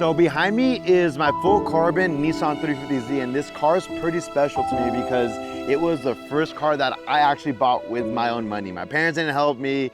So behind me is my full carbon Nissan 350Z, and this car is pretty special to me because it was the first car that I actually bought with my own money. My parents didn't help me.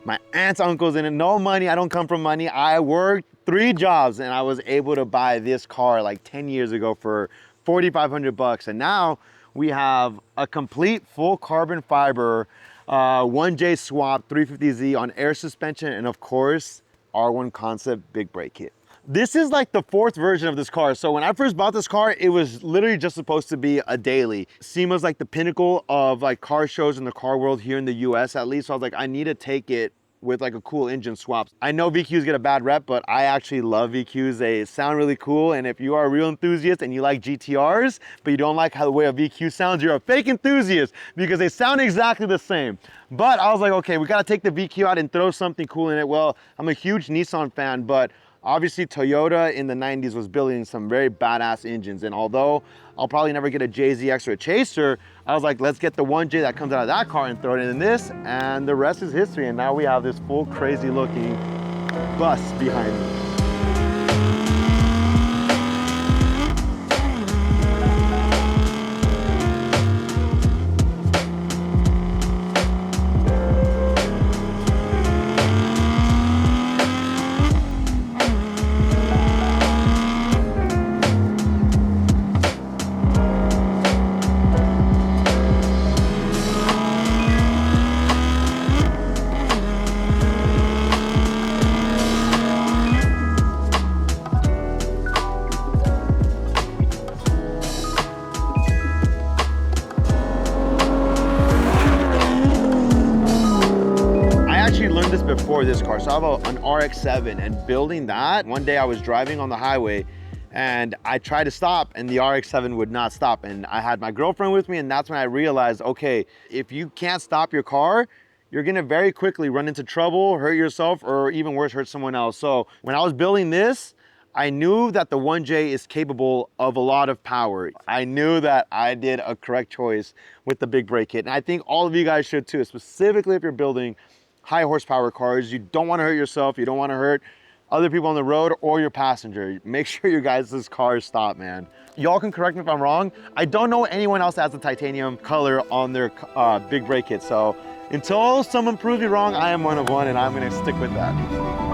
My aunts, uncles didn't, no money. I don't come from money. I worked 3 jobs and I was able to buy this car like 10 years ago for 4,500 bucks. And now we have a complete full carbon fiber 1J swap 350Z on air suspension, and of course, R1 concept big brake kit. This is like the 4th version of this car. So when I first bought this car, it was literally just supposed to be a daily. SEMA's like the pinnacle of like car shows in the car world here in the US at least. So I was like, I need to take it with like a cool engine swap. I know VQs get a bad rep, but I actually love VQs. They sound really cool. And if you are a real enthusiast and you like GTRs, but you don't like how the way a VQ sounds, you're a fake enthusiast because they sound exactly the same. But I was like, okay, we gotta take the VQ out and throw something cool in it. Well, I'm a huge Nissan fan, but obviously Toyota in the 90s was building some very badass engines. And although I'll probably never get a JZX or a Chaser, I was like, let's get the 1J that comes out of that car and throw it in this, and the rest is history. And now we have this full crazy looking bus behind me. Before this car, so I have an RX-7, and building that, one day I was driving on the highway and I tried to stop and the RX-7 would not stop, and I had my girlfriend with me, and that's when I realized, okay, if you can't stop your car, you're gonna very quickly run into trouble, hurt yourself, or even worse, hurt someone else. So when I was building this, I knew that the 1J is capable of a lot of power. I knew that I did a correct choice with the big brake kit, and I think all of you guys should too, specifically if you're building high horsepower cars. You don't want to hurt yourself. You don't want to hurt other people on the road or your passenger. Make sure you guys' cars stop, man. Y'all can correct me if I'm wrong. I don't know anyone else that has the titanium color on their big brake kit. So until someone proves me wrong, I am one of one, and I'm gonna stick with that.